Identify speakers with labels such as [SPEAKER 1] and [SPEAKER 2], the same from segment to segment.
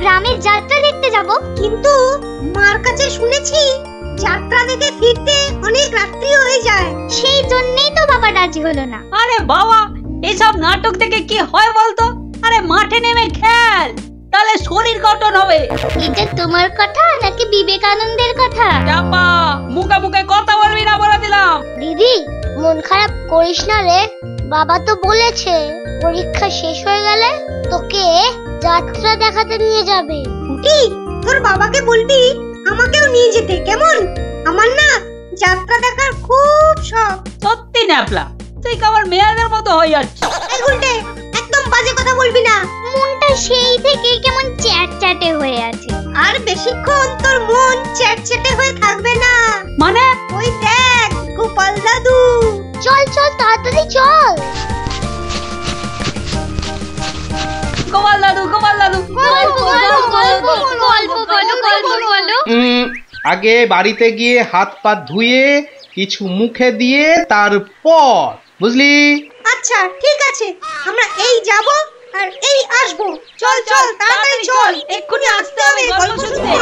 [SPEAKER 1] গ্রামের যাত্রা দেখতে যাব। কিন্তু মার কাছে শুনেছি যাত্রা দেখে ফিরতে অনেক রাত্রি হয়ে যায়, সেই জন্যই তো বাবা রাজি হলো না।
[SPEAKER 2] আরে বাবা, এসব নাটক দেখে কি হয় বলতো? আরে মাঠে নেমে খেল, তাহলে শরীর গঠন হবে।
[SPEAKER 1] এটা তোমার কথা নাকি বিবেকানন্দের কথা?
[SPEAKER 2] চাপা, মুখে মুখে কথা বলবি না বলে দিলাম।
[SPEAKER 1] দিদি, মন খারাপ করিস না রে। বাবা তো বলেছে পরীক্ষা শেষ হয়ে গেলে তোকে যাত্রা দেখাতে নিয়ে যাবে। কি তোর বাবাকে বলবি আমাকেও নিয়ে যেতে, কেমন? আমার না যাত্রা দেখার খুব শখ।
[SPEAKER 2] সত্যি ন্যাপলা, তুই কেমন মেয়েদের মতো হয়ে যাচ্ছিস।
[SPEAKER 1] এই উল্টে, একদম বাজে কথা বলবি না। মনটা সেই থেকে কেমন চ্যাটচ্যাটে হয়ে আছে। আর বেশিক্ষণ তোর মন চ্যাটচ্যাটে হয়ে থাকবে না।
[SPEAKER 2] মানে?
[SPEAKER 1] ওই দেখ গোপাল দাদু। চল চল তাড়াতাড়ি চল।
[SPEAKER 2] গোপাল দাদু, গোপাল দাদু,
[SPEAKER 3] আগে বাড়িতে গিয়ে হাত পা ধুয়ে কিছু মুখে দিয়ে তারপর, বুঝলি?
[SPEAKER 1] আচ্ছা ঠিক আছে, আমরা এই যাব আর এই আসবো। চল চল তাড়াতাড়ি চল, এক্ষুনি আসতে হবে গল্প শুনতে।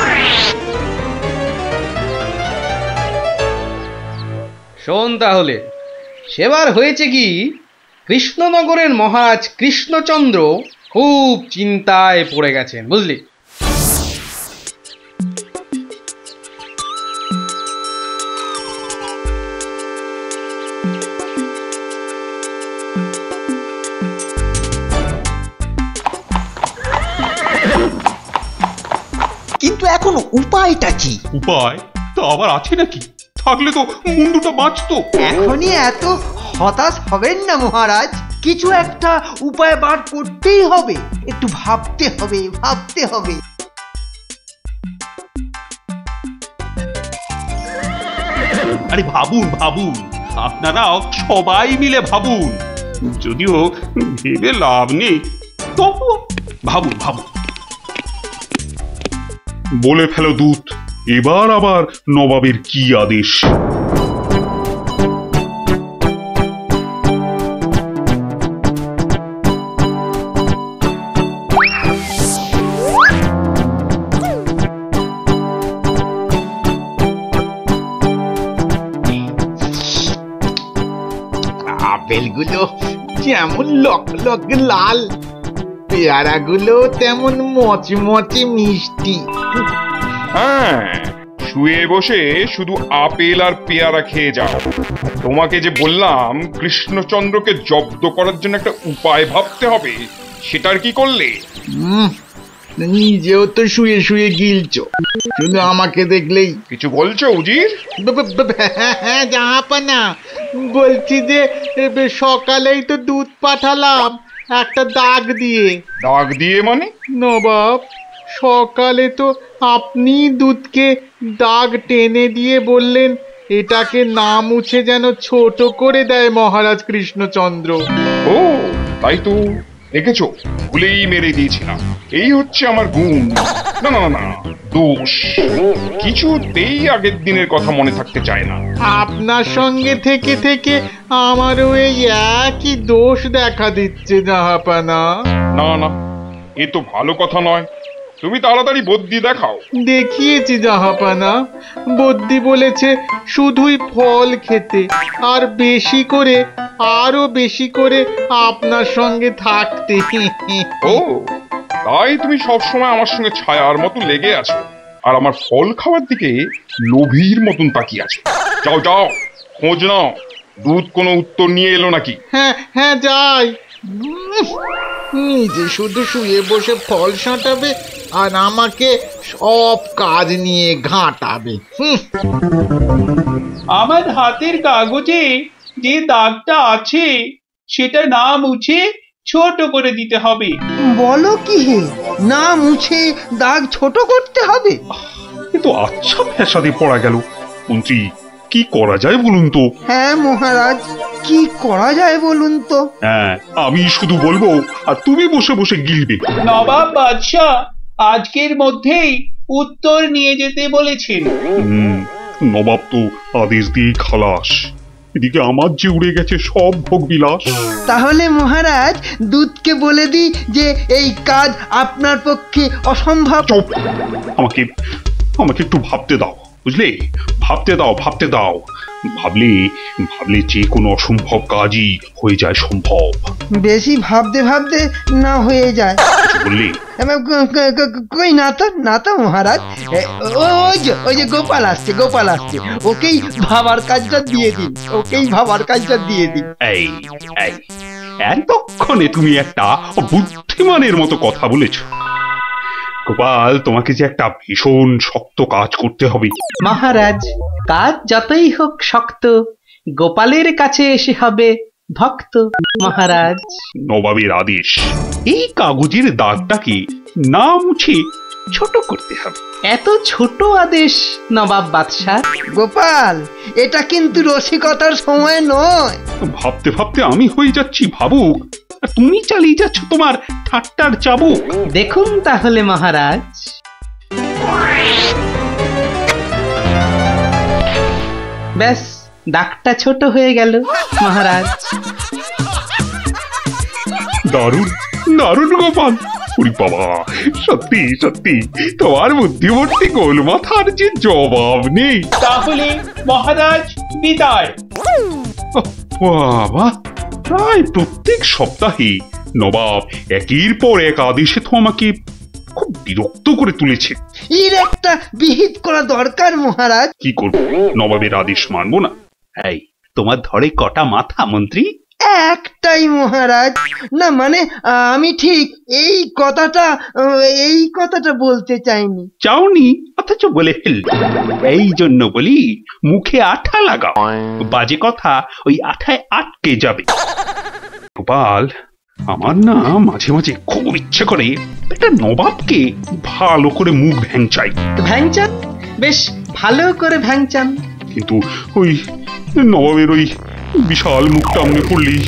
[SPEAKER 3] শোন তাহলে, সেবার হয়েছে কি, কৃষ্ণনগরের মহারাজ কৃষ্ণচন্দ্র খুব চিন্তায় পড়ে গেছেন, বুঝলি?
[SPEAKER 4] কিন্তু এখন উপায়টা কি?
[SPEAKER 5] উপায় তো আবার আছে নাকি? থাকলে তো মুন্ডুটা বাঁচতো।
[SPEAKER 4] এখনই এত হতাশ হবেন না মহারাজ, কিছু একটা উপায় বার করতেই হবে। একটু ভাবতে হবে, ভাবতে হবে।
[SPEAKER 5] আরে ভাবুন ভাবুন, আপনারাও সবাই মিলে ভাবুন। যদিও ভেবে লাভ নেই, তবু ভাবুন ভাবুন। বলে ফেলো দূত, এবার আবার নবাবের কি আদেশ?
[SPEAKER 6] আপেলগুলো যেমন লক লক লাল, পেয়ারাগুলো তেমন মচমচে মিষ্টি।
[SPEAKER 7] হ্যাঁ, শুয়ে বসে শুধু আপেল আর পেয়ারা খেয়ে যাও। তোমাকে যে বললাম কৃষ্ণচন্দ্রকে জব্দ করার জন্য একটা উপায় ভাবতে হবে, সেটার কি করলে?
[SPEAKER 6] নিজেও তো শুয়ে শুয়ে গিলছো, শুধু আমাকে দেখলেই।
[SPEAKER 7] কিছু বলছো উজির?
[SPEAKER 6] হ্যাঁ জাহাপানা, বলছি যে সকালেই তো দুধ পাঠালাম একটা দাগ দিয়ে।
[SPEAKER 7] দাগ দিয়ে মানে?
[SPEAKER 6] নবাব, সকালে তো আপনি দুধকে দাগ টেনে দিয়ে বললেন এটাকে না মুছে যেন ছোট করে দেয় মহারাজ কৃষ্ণচন্দ্র।
[SPEAKER 7] ও তাই তো, দেখেছো, ভুলেই মেরে দিয়েছিলাম। এই হচ্ছে আমার গুণ, না না না দোষ। কিছুতেই আগের দিনের কথা মনে থাকতে চায় না।
[SPEAKER 6] আপনার সঙ্গে থেকে থেকে আমারও এই একই দোষ দেখা দিচ্ছে জাহাপানা।
[SPEAKER 7] না না, এ তো ভালো কথা নয়। তুমি তাড়াতাড়ি বদ্যি দেখাও।
[SPEAKER 6] দেখিয়েছি জাহাপানা, বদ্যি বলেছে শুধুই ফল খেতে আর বেশি করে, আরো বেশি করে আপনার সঙ্গে থাকতে।
[SPEAKER 7] ও তাই তুমি সবসময় আমার সঙ্গে ছায়ার মতো লেগে আছো, আর আমার ফল খাওয়ার দিকে লোভীর মতন তাকিয়ে আছো। যাও যাও, খোঁজ নাও, দুধ কোনো উত্তর নিয়ে এলো নাকি।
[SPEAKER 6] হ্যাঁ হ্যাঁ যাই। নিজে শুধু শুয়ে বসে ফল সাঁটাবে আর আমাকে সব কাজ নিয়ে ঘাঁটাবে।
[SPEAKER 8] আমার হাতের কাগজে যে দাগটা আছে সেটা না মুছে ছোট করে দিতে হবে।
[SPEAKER 4] বলো কি হে, না মুছে দাগ ছোট করতে হবে?
[SPEAKER 5] এ তো আচ্ছা ফ্যাসাদে পড়া গেল। মন্ত্রী, কি করা যায় বলুন তো?
[SPEAKER 4] হ্যাঁ মহারাজ, কি করা যায় বলুন তো?
[SPEAKER 5] হ্যাঁ, আমি শুধু বলবো আর তুমি বসে বসে গিলবে।
[SPEAKER 8] নবাব বাদশাহ আজকের মধ্যেই উত্তর নিয়ে যেতে বলেছেন।
[SPEAKER 5] নবাব তো আদেশ দিয়ে খালাস। এদিকে আমার যে উড়ে গেছে সব ভোগবিলাস।
[SPEAKER 4] তাহলে মহারাজ দুধকে বলে দিই যে এই কাজ আপনার পক্ষে অসম্ভব।
[SPEAKER 5] চুপ! আমাকে আমাকে একটু ভাবতে দাও, বুঝলে? ভাবতে দাও, ভাবতে দাও। ভাবলে ভাবলে যে কোনো অসম্ভব কাজই হয়ে যায় সম্ভব।
[SPEAKER 4] বেশি ভাবতে ভাবতে না হয়ে যায়।
[SPEAKER 5] বললে
[SPEAKER 4] কই না তো মহারাজ। ওই যে গোপাল আসছে, ওকেই ভাবার কাজটা দিয়ে দিন।
[SPEAKER 5] এই এই এতক্ষণে তুমি একটা বুদ্ধিমানের মতো কথা বলেছ। গোপাল, তোমাকে যে একটা ভীষণ শক্ত কাজ করতে হবে।
[SPEAKER 3] মহারাজ, কাজ যতই হোক শক্ত, গোপালের কাছে এসে হবে ভক্ত। মহারাজ,
[SPEAKER 5] নবাবের আদেশ, এই কাগজের দাগটাকে না মুছে ছোট করতে হবে।
[SPEAKER 3] এত ছোট আদেশ নবাব বাদশাহ?
[SPEAKER 4] গোপাল, এটা কিন্তু রসিকতার সময় নয়।
[SPEAKER 5] ভাবতে ভাবতে আমি হয়ে যাচ্ছি ভাবুক, আর তুমি চালিয়ে যাচ্ছ তোমার ঠাট্টার চাবুক।
[SPEAKER 3] দেখুন তাহলে মহারাজ। ব্যাস, দাগটা ছোট হয়ে গেল মহারাজ।
[SPEAKER 5] দারুণ দারুণ গোপাল! ওরে বাবা, সত্যি সত্যি তোমার বুদ্ধিমূর্তি গোল মাথার যে জবাব নেই।
[SPEAKER 8] তাহলে মহারাজ বিদায়।
[SPEAKER 5] বাবা, প্রায় প্রত্যেক সপ্তাহে নবাব একের পর এক আদেশে তো আমাকে খুব বিরক্ত করে তুলেছে।
[SPEAKER 4] এর একটা বিহিত করা দরকার মহারাজ।
[SPEAKER 5] কি করব? নবাবের আদেশ মানবো না? এই, তোমার ধরে কটা মাথা মন্ত্রী?
[SPEAKER 4] একটাই মহারাজ। না মানে আমি ঠিক এই কথাটা বলতে চাইনি।
[SPEAKER 5] চাওনি অথচ বলে ফেললে। এই জন্য বলি, মুখে আঠা লাগাও, বাজে কথা ওই আঠায় আটকে যাবে। গোপাল, আমার না মাঝে মাঝে খুব ইচ্ছে করে একটা নবাবকে ভালো করে মুখ ভ্যাংচাই।
[SPEAKER 3] ভ্যাংচান, বেশ ভালো করে ভ্যাংচান।
[SPEAKER 5] কিন্তু ওই নবাবের ওই বিশাল মুখটা মনে পড়লেই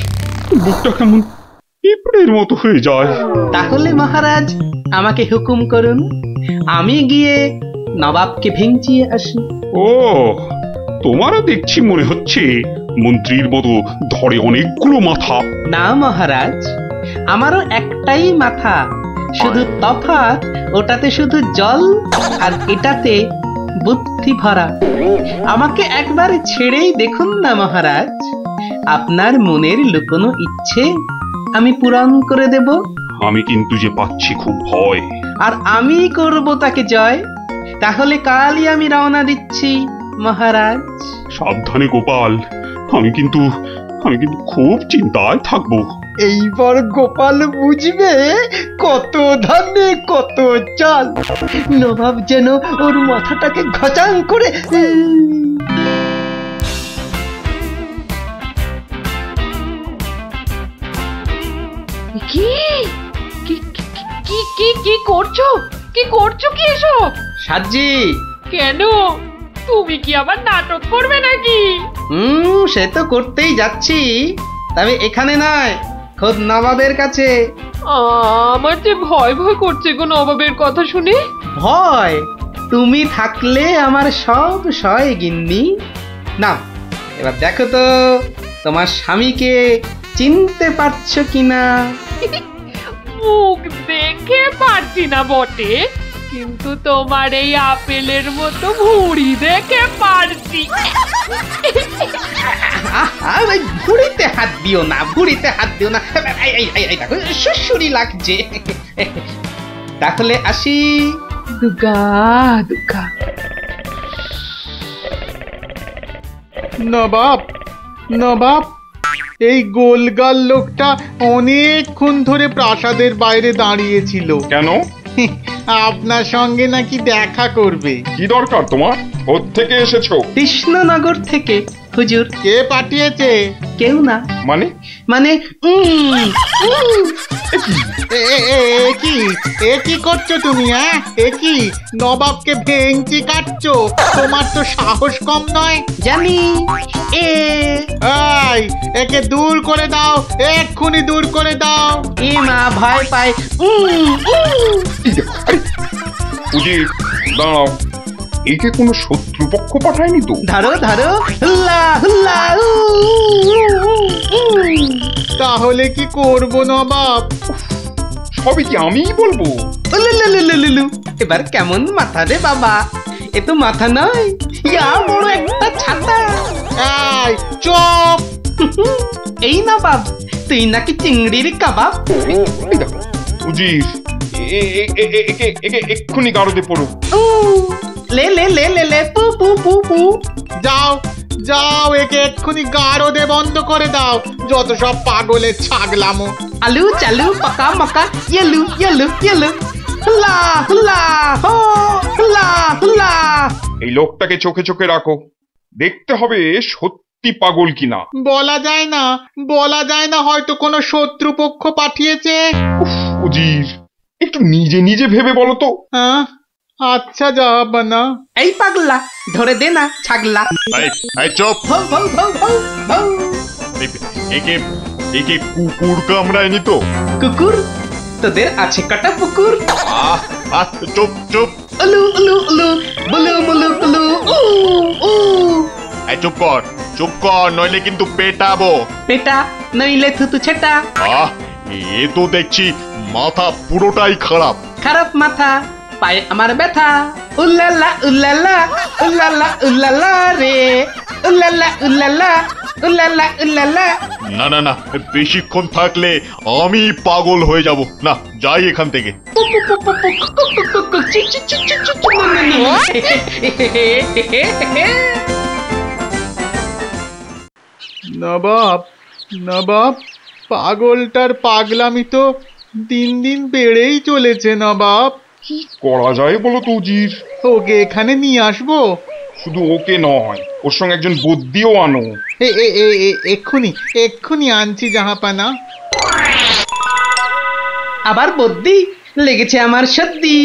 [SPEAKER 5] বুকটা কেমন পিঁপড়ের মতো হয়ে যায়।
[SPEAKER 3] তাহলে মহারাজ আমাকে হুকুম করুন, আমি গিয়ে নবাবকে ভেঙচিয়ে আসি।
[SPEAKER 5] ও, তোমারও দেখছি মনে হচ্ছে মন্ত্রীর মতো ধরে অনেকগুলো মাথা।
[SPEAKER 3] না মহারাজ, আমারও একটাই মাথা, শুধু তফাৎ ওটাতে শুধু জল আর এটাতে বুদ্ধি ভরা। আমাকে একবার ছেড়েই দেখুন না মহারাজ, আপনার মনের লুকোনো ইচ্ছে আমি পূরণ করে দেব।
[SPEAKER 5] আমি কিন্তু যে পাচ্ছি খুব ভয়।
[SPEAKER 3] আর আমি করব তাকে জয়। তাহলে কালই আমি রওনা দিচ্ছি মহারাজ।
[SPEAKER 5] সাবধানে গোপাল, আমি কিন্তু খুব চিন্তায় থাকবো।
[SPEAKER 4] এইবার গোপাল বুঝবে কত ধানে কত চাল। নবাব যেন ওর মাথাটাকে ঘচাং করে
[SPEAKER 9] কি কি কি কি কি করছো? কি করছো কি এসব?
[SPEAKER 3] সাজি,
[SPEAKER 9] কেন? তুমি কি আবার নাটক করবে নাকি?
[SPEAKER 3] সে তো করতেই যাচ্ছি, তবে এখানে নয়, খোদ নবাবের কাছে।
[SPEAKER 9] আমার যে ভয় ভয় করছে গো নবাবের কথা শুনে।
[SPEAKER 3] ভয়? তুমি থাকলে আমার সব সয় গিন্নি। না, এবার দেখো তো তোমার স্বামীকে চিনতে পারছো কিনা।
[SPEAKER 9] মুখ দেখে পারছি না বটে, কিন্তু তোমার এই আপেলের মতো ভুঁড়ি দেখে পারছি।
[SPEAKER 3] ভুড়িতে হাত দিও না, ভুড়িতে হাত দিও না। দেখো সুসুরি লাগছে। তাহলে আসি।
[SPEAKER 9] দুগা দুগা।
[SPEAKER 6] নবাব, এই গোলগাল লোকটা অনেকক্ষণ ধরে প্রাসাদের বাইরে দাঁড়িয়েছিল।
[SPEAKER 7] কেন?
[SPEAKER 6] আপনার সঙ্গে নাকি দেখা করবে।
[SPEAKER 7] কি দরকার তোমার? কোত্থেকে এসেছো?
[SPEAKER 3] কৃষ্ণনগর থেকে হুজুর।
[SPEAKER 6] কে পাঠিয়েছে?
[SPEAKER 3] কেউ না।
[SPEAKER 7] মানে?
[SPEAKER 6] এ কি করছো তুমি? কি নবাবকে ভেঙচি কাটছো? তোমার তো সাহস কম নয়।
[SPEAKER 3] জানি।
[SPEAKER 6] একে দূর করে দাও, এক্ষুনি দূর করে দাও।
[SPEAKER 3] এ মা, ভয় পায়।
[SPEAKER 7] উজির, দাঁড়াও। একে কোনো শত্রুপক্ষ পাঠায়নি তো?
[SPEAKER 3] ধরো ধরো, হুল্লা হুল্লা,
[SPEAKER 6] তাহলে কি করব নবাব?
[SPEAKER 7] সবই কি আমিই বলবো?
[SPEAKER 3] উলুলুলুলুলু। এবার কেমন মাথা রে বাবা, এ তো মাথা নয়, ইয়া বড় একটা ছাতা।
[SPEAKER 6] এই চুপ!
[SPEAKER 3] এই না বাব, তুই নাকি চিংড়ির কাবাব।
[SPEAKER 7] এই দেখো উজির, একে এক্ষুনি গারদে পড়ো।
[SPEAKER 3] লে লে লে লে লে, পু পু পু পু।
[SPEAKER 6] যাও যাও, একে এক্ষুনি গারদে বন্ধ করে দাও, যত সব পাগলের ছাগলামো।
[SPEAKER 3] আলু চালু পাকা মাকা, ইয়েলু ইয়েলু ইয়েলু, হুল্লা হুল্লা হো, হুল্লা হুল্লা।
[SPEAKER 7] এই লোকটাকে চোখে চোখে রাখো, দেখতে হবে সত্যি পাগল কিনা।
[SPEAKER 6] বলা যায় না, বলা যায় না, হয়তো কোনো শত্রুপক্ষ পাঠিয়েছে।
[SPEAKER 7] উজির, একটু নিজে নিজে ভেবে বলো তো।
[SPEAKER 6] হ্যাঁ, আচ্ছা জাহাপানা।
[SPEAKER 3] এই পাগলা, ধরে দে না ছাগলা।
[SPEAKER 10] চুপ!
[SPEAKER 3] ভৌ ভৌ ভৌ ভৌ ভৌ।
[SPEAKER 10] একে কুকুর কামড়ায়নি তো?
[SPEAKER 3] কুকুর? তোদের আছে কটা পুকুর?
[SPEAKER 10] চুপ চুপ!
[SPEAKER 3] উলু উলু উলু, বুলু বুলু বুলু, উ উ।
[SPEAKER 10] চুপ কর, নইলে কিন্তু পেটাবো।
[SPEAKER 3] পেটা নইলে থুতু ছেটা।
[SPEAKER 10] এ তো দেখছি মাথা পুরোটাই খারাপ।
[SPEAKER 3] খারাপ মাথা, পায়ে আমার ব্যথা। উল্লালা উল্লালা, উল্লালা উল্লালা রে, উল্লালা উল্লালা, উল্লালা উল্লালা।
[SPEAKER 10] না, বেশিক্ষণ থাকলে আমি পাগল হয়ে যাব। না, যাই এখান থেকে।
[SPEAKER 6] নবাব, নবাব, পাগলটার পাগলামি তো দিন দিন বেড়েই চলেছে নবাব।
[SPEAKER 7] কি করা যায় বলো তো উজির?
[SPEAKER 6] ওকে এখানে নিয়ে আসবো?
[SPEAKER 7] শুধু ওকে নয়, ওর সঙ্গে একজন বদ্যিও আনো।
[SPEAKER 6] এক্ষুনি আনছি জাহাপানা।
[SPEAKER 3] আবার বদ্যি লেগেছে আমার সর্দি।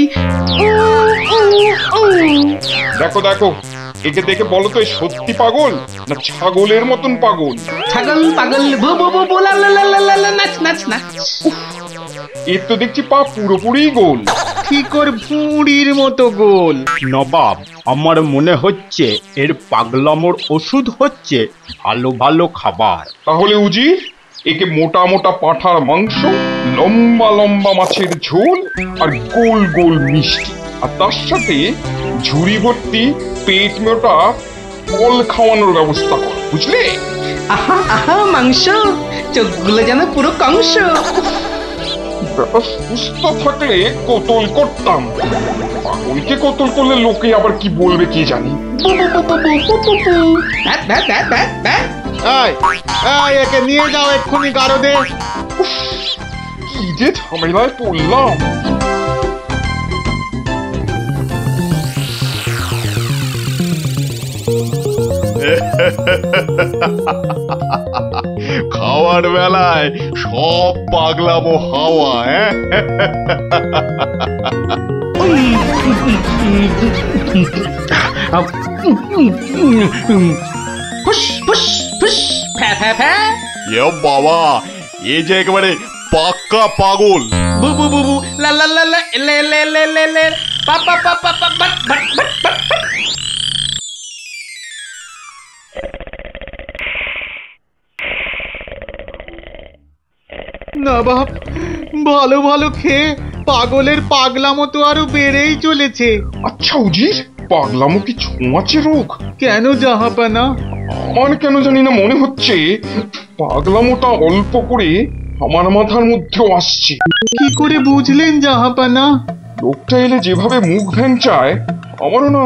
[SPEAKER 7] দেখো দেখো, একে দেখে বলো তো সত্যি পাগল না ছাগলের মতন পাগল?
[SPEAKER 3] ছাগল পাগল, ভু ভু ভু ভু, লা লা লা লা লা, নাচ নাচ নাচ।
[SPEAKER 7] এর তো দেখছি পা পুরোপুরি গোল।
[SPEAKER 6] ঠিকর ভুঁড়ির মতো গোল।
[SPEAKER 11] নবাব, আমার মনে হচ্ছে এর পাগলামোর ওষুধ হচ্ছে ভালো ভালো খাবার।
[SPEAKER 7] তাহলে উজির, একে মোটা মোটা পাঁঠার মাংস, লম্বা লম্বা মাছের ঝোল, আর গোল গোল মিষ্টি, আর তার সাথে ঝুড়ি ভর্তি পেট মোটা ফল খাওয়ানোর ব্যবস্থা করো, বুঝলে?
[SPEAKER 3] আহা আহা মাংস, চোখগুলো যেন পুরো কংস।
[SPEAKER 7] ব্যাপার সুস্থ থাকলে কতল করতাম, পাগলকে কতল করলে লোকে আবার কি বলবে কে জানি।
[SPEAKER 6] একে নিয়ে যাও এক্ষুনি গারদে।
[SPEAKER 7] কি যে ঝামেলায় পড়লাম।
[SPEAKER 10] খাওয়ার বেলায় সব পাগলামো হাওয়া।
[SPEAKER 3] ফুস ফুস ফুস, ফ্যা ফ্যা ফ্যা।
[SPEAKER 10] বাবা, এ যে একেবারে পাক্কা পাগল।
[SPEAKER 3] বু বু বু বু, লা লা লা লা, লে লে লে লে লে, পা পা পা পা পা, বাট বাট বাট বাট।
[SPEAKER 6] নবাব, ভালো ভালো খেয়ে পাগলের পাগলামো তো আরো বেড়েই চলেছে।
[SPEAKER 7] আচ্ছা উজির, পাগলামো কি ছোঁয়াচে রোগ?
[SPEAKER 6] কেন জাহাপানা?
[SPEAKER 7] আমার কেন জানি না মনে হচ্ছে পাগলামোটা অল্প করে আমার মাথার মধ্যেও আসছে।
[SPEAKER 6] কি করে বুঝলেন জাহাপানা?
[SPEAKER 7] লোকটা এলে যেভাবে মুখ ভ্যাংচায়, আমারও না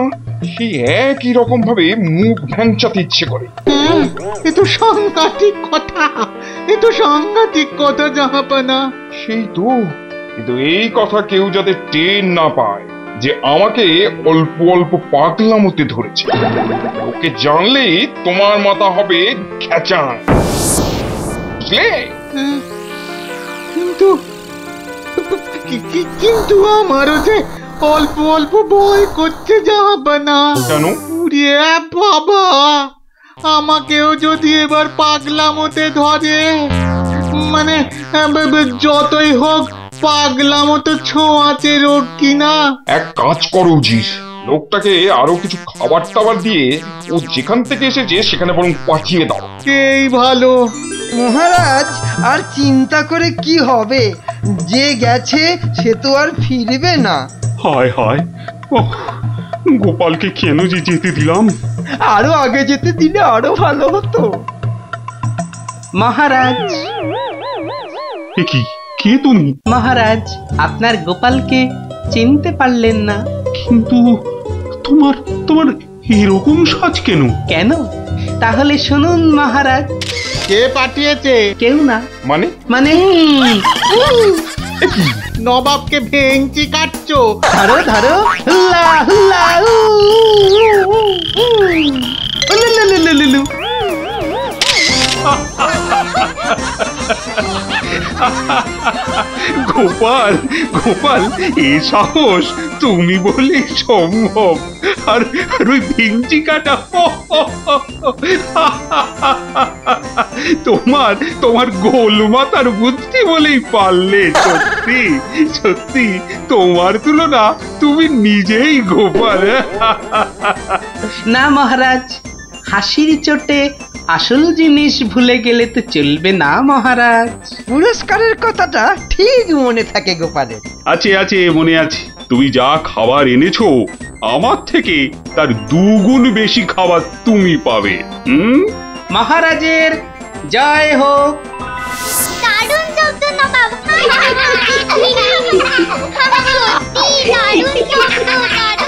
[SPEAKER 7] সেই একই রকম ভাবে মুখ ভ্যাংচাতে ইচ্ছে করে।
[SPEAKER 6] এ তো সাংঘাতিক কথা, এ তো সাংঘাতিক কথা জাহাপানা।
[SPEAKER 7] সেই তো, কিন্তু এই কথা কেউ যাতে টের না পায় যে আমাকে অল্প অল্প পাগলামোতে ধরেছে, ওকে জানলেই তোমার মাথা হবে খেচান, বুঝলে?
[SPEAKER 6] কিন্তু কিন্তু আমারও যে অল্প অল্প ভয় করছে জাহাপানা।
[SPEAKER 7] কেন?
[SPEAKER 6] বাবা, আমাকেও যদি এবার পাগলামোতে ধরে, মানে যতই হোক পাগলামো তো ছোঁয়াচে রোগ কিনা।
[SPEAKER 7] এক কাজ করো উজির, লোকটাকে আরো কিছু খাবার টাবার দিয়ে ও যেখান থেকে এসেছে সেখানে বরং পাঠিয়ে দাও।
[SPEAKER 6] এই ভালো।
[SPEAKER 4] মহারাজ আর চিন্তা করে কি হবে, যে গেছে সে তো আর ফিরবে না।
[SPEAKER 5] হায় হায়, ওহ, গোপালকে কেন যে যেতে দিলাম।
[SPEAKER 4] আরো আগে যেতে দিলে আরো ভালো হতো।
[SPEAKER 3] মহারাজ,
[SPEAKER 5] এ কি, কে তুমি?
[SPEAKER 3] মহারাজ, আপনার গোপালকে চিনতে পারলেন না?
[SPEAKER 5] কিন্তু তোমার তোমার এরকম সাজ কেন?
[SPEAKER 3] কেন? তাহলে শুনুন মহারাজ।
[SPEAKER 6] কে পাঠিয়েছে?
[SPEAKER 3] কেউ না।
[SPEAKER 7] মানে?
[SPEAKER 3] মানে
[SPEAKER 6] নবাবকে ভেঙচি কাটছো?
[SPEAKER 3] ধরো ধরো, হুল্লা হুল্লা, উলুলুলুলুলু।
[SPEAKER 5] গোপাল, গোপাল, এ সাহস তুমি বলে সম্ভব। আর ওই ভিঞ্চি কাটা, তোমার তোমার গোল মাথার বুদ্ধি বলেই পারলে। সত্যি সত্যি তোমার তুলনা তুমি নিজেই গোপাল।
[SPEAKER 3] না মহারাজ, হাসির চোটে আসল জিনিস ভুলে গেলে তো চলবে না মহারাজ।
[SPEAKER 4] পুরস্কারের কথাটা ঠিক মনে থাকে গোপালের।
[SPEAKER 5] আছে আছে, মনে আছে। তুমি যা খাবার এনেছো আমার থেকে তার 2 গুণ বেশি খাবার তুমি পাবে।
[SPEAKER 3] মহারাজের জয় হোক।
[SPEAKER 1] দারুণ শব্দ নবাব। সত্যি দারুণ শব্দ, দারুণ।